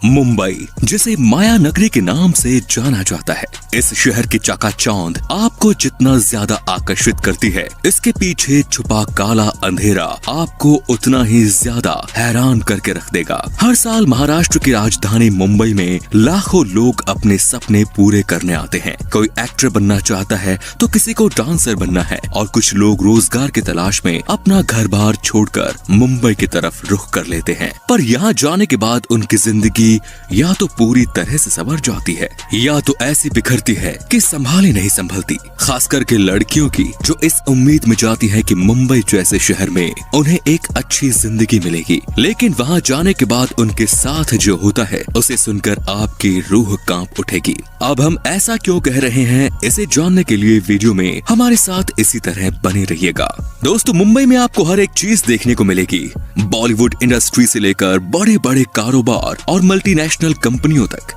मुंबई, जिसे माया नगरी के नाम से जाना जाता है, इस शहर की चकाचौंध आपको जितना ज्यादा आकर्षित करती है, इसके पीछे छुपा काला अंधेरा आपको उतना ही ज्यादा हैरान करके रख देगा। हर साल महाराष्ट्र की राजधानी मुंबई में लाखों लोग अपने सपने पूरे करने आते हैं। कोई एक्टर बनना चाहता है तो किसी को डांसर बनना है और कुछ लोग रोजगार की तलाश में अपना घर बार छोड़कर मुंबई की तरफ रुख कर लेते हैं। पर यहाँ जाने के बाद उनकी जिंदगी या तो पूरी तरह से संवर जाती है या तो ऐसी बिखरती है कि संभाली नहीं संभलती। खास करके लड़कियों की, जो इस उम्मीद में जाती है कि मुंबई जैसे शहर में उन्हें एक अच्छी जिंदगी मिलेगी, लेकिन वहाँ जाने के बाद उनके साथ जो होता है उसे सुनकर आपकी रूह कांप उठेगी। अब हम ऐसा क्यों कह रहे हैं, इसे जानने के लिए वीडियो में हमारे साथ इसी तरह बने रहिएगा। दोस्तों, मुंबई में आपको हर एक चीज देखने को मिलेगी। बॉलीवुड इंडस्ट्री से लेकर बड़े बड़े कारोबार और मल्टीनेशनल कंपनियों तक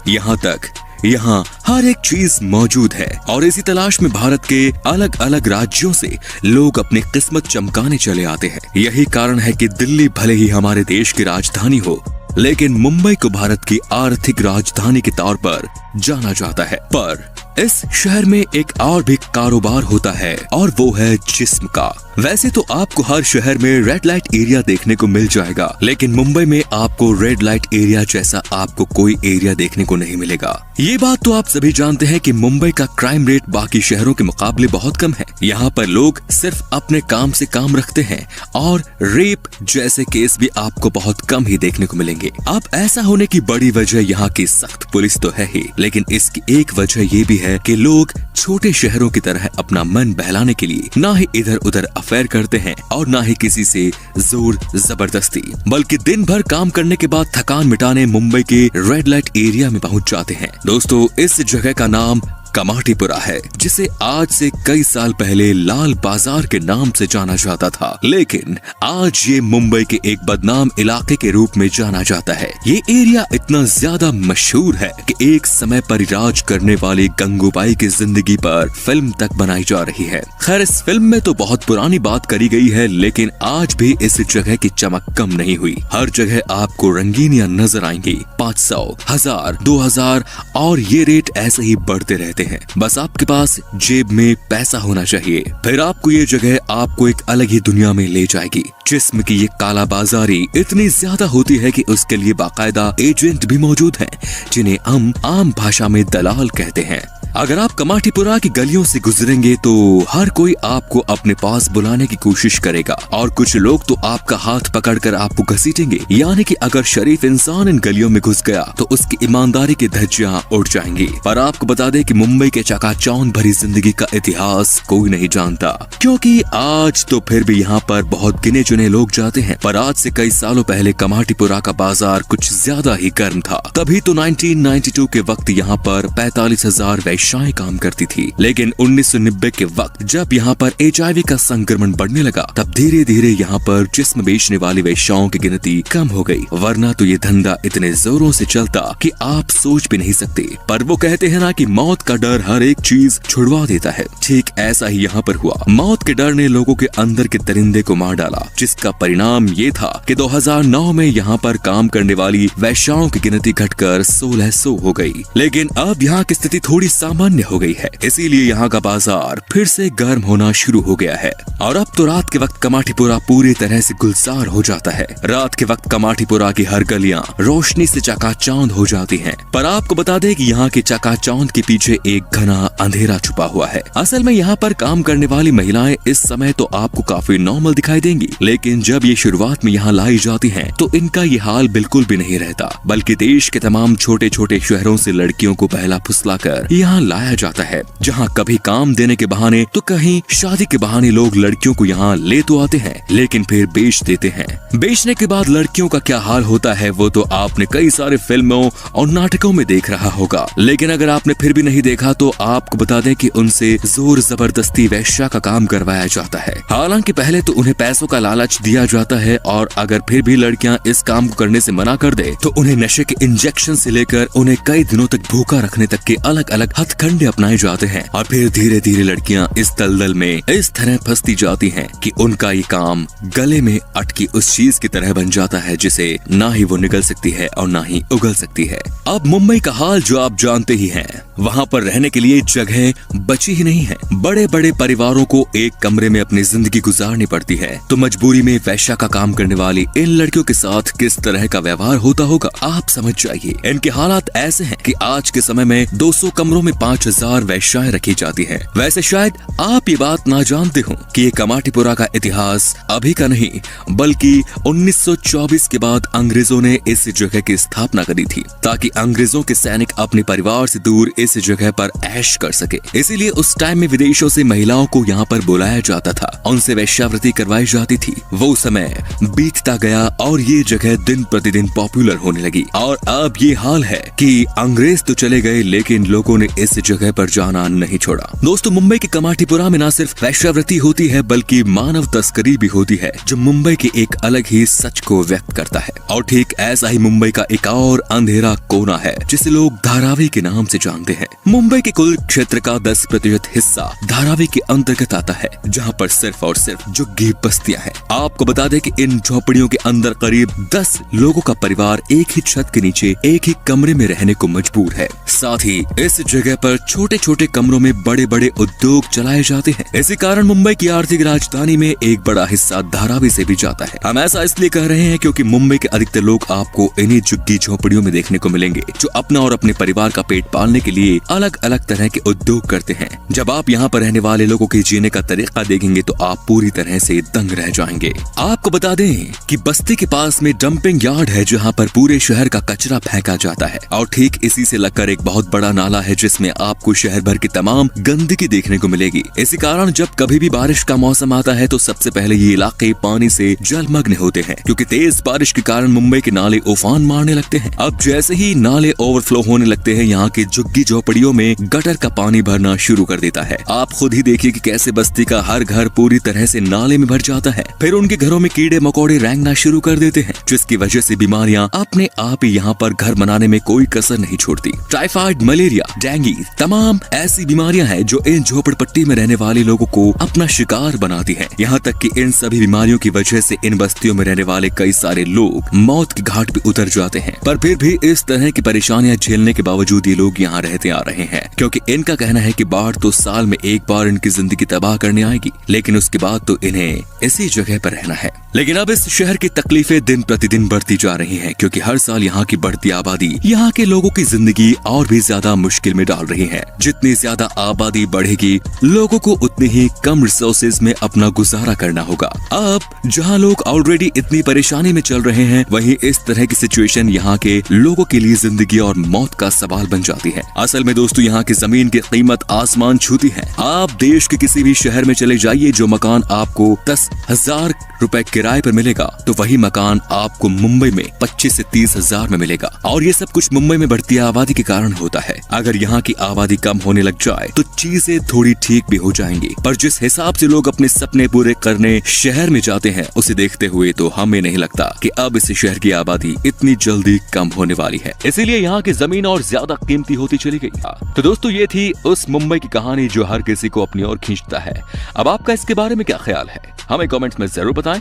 यहाँ हर एक चीज मौजूद है। और इसी तलाश में भारत के अलग अलग राज्यों से लोग अपनी किस्मत चमकाने चले आते हैं। यही कारण है कि दिल्ली भले ही हमारे देश की राजधानी हो, लेकिन मुंबई को भारत की आर्थिक राजधानी के तौर पर जाना जाता है। पर इस शहर में एक और भी कारोबार होता है और वो है जिस्म का। वैसे तो आपको हर शहर में रेड लाइट एरिया देखने को मिल जाएगा, लेकिन मुंबई में आपको रेड लाइट एरिया जैसा आपको कोई एरिया देखने को नहीं मिलेगा। ये बात तो आप सभी जानते हैं कि मुंबई का क्राइम रेट बाकी शहरों के मुकाबले बहुत कम है। यहाँ पर लोग सिर्फ अपने काम से काम रखते हैं और रेप जैसे केस भी आपको बहुत कम ही देखने को मिलेंगे। अब ऐसा होने की बड़ी वजह यहाँ की सख्त पुलिस तो है ही, लेकिन इसकी एक वजह ये भी है कि लोग छोटे शहरों की तरह अपना मन बहलाने के लिए ना ही इधर उधर अफेयर करते हैं और ना ही किसी से जोर जबरदस्ती, बल्कि दिन भर काम करने के बाद थकान मिटाने मुंबई के रेड लाइट एरिया में पहुंच जाते हैं। दोस्तों, इस जगह का नाम कमाटीपुरा है, जिसे आज से कई साल पहले लाल बाजार के नाम से जाना जाता था, लेकिन आज ये मुंबई के एक बदनाम इलाके के रूप में जाना जाता है। ये एरिया इतना ज्यादा मशहूर है कि एक समय पर राज करने वाली गंगूबाई की जिंदगी पर फिल्म तक बनाई जा रही है। खैर, इस फिल्म में तो बहुत पुरानी बात करी गई है, लेकिन आज भी इस जगह की चमक कम नहीं हुई। हर जगह आपको रंगीनियां नजर आएंगी। 500, 1000, 2000 और ये रेट ऐसे ही बढ़ते रहते हैं। बस आपके पास जेब में पैसा होना चाहिए, फिर आपको ये जगह आपको एक अलग ही दुनिया में ले जाएगी। जिस्म की ये काला बाजारी इतनी ज्यादा होती है कि उसके लिए बाकायदा एजेंट भी मौजूद हैं, जिन्हें हम आम भाषा में दलाल कहते हैं। अगर आप कमाटीपुरा की गलियों से गुजरेंगे तो हर कोई आपको अपने पास बुलाने की कोशिश करेगा और कुछ लोग तो आपका हाथ पकड़कर आपको घसीटेंगे। यानी कि अगर शरीफ इंसान इन गलियों में घुस गया तो उसकी ईमानदारी की धज्जियां उड़ जाएंगी। पर आपको बता दें कि मुंबई के चकाचौंध भरी जिंदगी का इतिहास कोई नहीं जानता, क्योंकि आज तो फिर भी यहाँ पर बहुत गिने चुने लोग जाते हैं। पर आज से कई सालों पहले कमाटीपुरा का बाजार कुछ ज्यादा ही गर्म था। तभी तो 1992 के वक्त यहाँ पर 45,000 वेश्याएं काम करती थी। लेकिन 1990 के वक्त जब यहाँ पर HIV का संक्रमण बढ़ने लगा, तब धीरे धीरे यहाँ पर जिस्म बेचने वाली वेश्याओं की गिनती कम हो गई। वरना तो ये धंधा इतने जोरों से चलता कि आप सोच भी नहीं सकते। पर वो कहते हैं ना कि मौत का डर हर एक चीज छुड़वा देता है। ठीक ऐसा ही यहाँ पर हुआ। मौत के डर ने लोगों के अंदर के दरिंदे को मार डाला, जिसका परिणाम ये था कि 2009 में यहाँ पर काम करने वाली वेश्याओं की गिनती घटकर 1600 हो गई। लेकिन अब यहाँ की स्थिति थोड़ी सामान्य हो गई है, इसीलिए यहाँ का बाजार फिर से गर्म होना शुरू हो गया है। और अब तो रात के वक्त कमाटीपुरा पूरी तरह से गुलजार हो जाता है। रात के वक्त कमाटीपुरा की हर गलियां रोशनी से चकाचौंध हो जाती हैं। पर आपको बता दें कि यहाँ की चकाचौंध के पीछे एक घना अंधेरा छुपा हुआ है। असल में यहाँ पर काम करने वाली महिलाएं इस समय तो आपको काफी नॉर्मल दिखाई देंगी, लेकिन जब ये शुरुआत में यहाँ लाई जाती हैं, तो इनका ये हाल बिल्कुल भी नहीं रहता। बल्कि देश के तमाम छोटे छोटे शहरों से लड़कियों को पहला फुसलाकर यहाँ लाया जाता है, जहाँ कभी काम देने के बहाने तो कहीं शादी के बहाने लोग लड़कियों को यहाँ ले तो आते हैं, लेकिन फिर बेच देते हैं। बेचने के बाद लड़कियों का क्या हाल होता है वो तो आपने कई सारे फिल्मों और नाटकों में देख रहा होगा। लेकिन अगर आपने फिर भी नहीं देखा देखा तो आपको बता दें कि उनसे जोर जबरदस्ती वेश्या का काम करवाया जाता है। हालांकि पहले तो उन्हें पैसों का लालच दिया जाता है और अगर फिर भी लड़कियां इस काम को करने से मना कर दे तो उन्हें नशे के इंजेक्शन से लेकर उन्हें कई दिनों तक भूखा रखने तक के अलग अलग हथकंडे अपनाए जाते हैं और फिर धीरे धीरे लड़कियां इस दलदल में इस तरह फंसती जाती हैं कि उनका ये काम गले में अटकी उस चीज की तरह बन जाता है जिसे ना ही वो निगल सकती है और ना ही उगल सकती है। अब मुंबई का हाल जो आप जानते ही हैं, वहाँ पर रहने के लिए जगह बची ही नहीं है। बड़े बड़े परिवारों को एक कमरे में अपनी जिंदगी गुजारनी पड़ती है, तो मजबूरी में वेश्या का काम करने वाली इन लड़कियों के साथ किस तरह का व्यवहार होता होगा आप समझ जाइए। इनके हालात ऐसे हैं कि आज के समय में 200 कमरों में 5000 वेश्याएं रखी जाती हैं। वैसे शायद आप ये बात ना जानते हो कि ये कमाटीपुरा का इतिहास अभी का नहीं बल्कि 1924 के बाद अंग्रेजों ने इस जगह की स्थापना करी थी ताकि अंग्रेजों के सैनिक अपने परिवार से दूर इस जगह पर ऐश कर सके। इसीलिए उस टाइम में विदेशों से महिलाओं को यहाँ पर बुलाया जाता था, उनसे वेश्यावृत्ति करवाई जाती थी। वो समय बीतता गया और ये जगह दिन प्रतिदिन पॉपुलर होने लगी और अब ये हाल है कि अंग्रेज तो चले गए लेकिन लोगों ने इस जगह पर जाना नहीं छोड़ा। दोस्तों, मुंबई के कमाटीपुरा में न सिर्फ वेश्यावृत्ति होती है बल्कि मानव तस्करी भी होती है जो मुंबई के एक अलग ही सच को व्यक्त करता है। और ठीक ऐसा ही मुंबई का एक और अंधेरा कोना है जिसे लोग धारावी के नाम से जानते हैं। मुंबई के कुल क्षेत्र का 10% हिस्सा धारावी के अंतर्गत आता है जहाँ पर सिर्फ और सिर्फ झुग्गी बस्तियां हैं। आपको बता दें कि इन झोपड़ियों के अंदर करीब 10 लोगों का परिवार एक ही छत के नीचे एक ही कमरे में रहने को मजबूर है। साथ ही इस जगह पर छोटे छोटे कमरों में बड़े बड़े उद्योग चलाए जाते हैं। इसी कारण मुंबई की आर्थिक राजधानी में एक बड़ा हिस्सा धारावी से भी जाता है। हम ऐसा इसलिए कह रहे हैं क्योंकि मुंबई के अधिकतर लोग आपको इन्हीं झुग्गी झोपड़ियों में देखने को मिलेंगे जो अपना और अपने परिवार का पेट पालने के लिए अलग अलग तरह के उद्योग करते हैं। जब आप यहाँ पर रहने वाले लोगों के जीने का तरीका देखेंगे तो आप पूरी तरह से दंग रह जाएंगे। आपको बता दें कि बस्ती के पास में डंपिंग यार्ड है जहाँ पर पूरे शहर का कचरा फेंका जाता है और ठीक इसी से लगकर एक बहुत बड़ा नाला है जिसमें आपको शहर भर की तमाम गंदगी देखने को मिलेगी। इसी कारण जब कभी भी बारिश का मौसम आता है तो सबसे पहले ये इलाके पानी से जलमग्न होते हैं क्योंकि तेज बारिश के कारण मुंबई के नाले उफान मारने लगते हैं। अब जैसे ही नाले ओवरफ्लो होने लगते हैं यहाँ की झुग्गी झोपड़ियों में गटर का पानी भरना शुरू कर देता है। आप खुद ही देखिए कि कैसे बस्ती का हर घर पूरी तरह से नाले में भर जाता है। फिर उनके घरों में कीड़े मकोड़े रेंगना शुरू कर देते हैं जिसकी वजह से बीमारियां अपने आप ही यहाँ पर घर बनाने में कोई कसर नहीं छोड़ती। टाइफाइड, मलेरिया, डेंगू तमाम ऐसी बीमारियां हैं जो इन झोपड़पट्टी में रहने वाले लोगों को अपना शिकार बनाती है। यहाँ तक कि इन सभी बीमारियों की वजह से इन बस्तियों में रहने वाले कई सारे लोग मौत के घाट पे उतर जाते हैं। पर फिर भी इस तरह की परेशानियां झेलने के बावजूद ये लोग यहाँ रहते आ रहे हैं क्योंकि इनका कहना है कि बाढ़ तो साल में एक बार इनकी जिंदगी तबाह करने आएगी लेकिन उसके बाद तो इन्हें इसी जगह पर रहना है। लेकिन अब इस शहर की तकलीफें दिन प्रतिदिन बढ़ती जा रही हैं क्योंकि हर साल यहाँ की बढ़ती आबादी यहाँ के लोगों की जिंदगी और भी ज्यादा मुश्किल में डाल रही है। जितनी ज्यादा आबादी बढ़ेगी लोगों को उतनी ही कम रिसोर्सेज में अपना गुजारा करना होगा। अब जहाँ लोग ऑलरेडी इतनी परेशानी में चल रहे हैं वहीं इस तरह की सिचुएशन यहाँ के लोगों के लिए जिंदगी और मौत का सवाल बन जाती है। असल में दोस्तों यहाँ की जमीन की कीमत आसमान छूती है। आप देश के किसी भी शहर में चले जाइए, जो मकान आपको 10,000 रुपए किराए पर मिलेगा तो वही मकान आपको मुंबई में 25 से 30 हजार में मिलेगा। और ये सब कुछ मुंबई में बढ़ती आबादी के कारण होता है। अगर यहाँ की आबादी कम होने लग जाए तो चीजें थोड़ी ठीक भी हो जाएंगी, पर जिस हिसाब से लोग अपने सपने पूरे करने शहर में जाते हैं उसे देखते हुए तो हमें नहीं लगता कि अब इस शहर की आबादी इतनी जल्दी कम होने वाली है। इसीलिए यहाँ की जमीन और ज्यादा कीमती होती चली गई। तो दोस्तों ये थी उस मुंबई की कहानी जो हर किसी को अपनी ओर खींचता है। अब आपका इसके बारे में क्या ख्याल है हमें कमेंट्स में जरूर बताएं।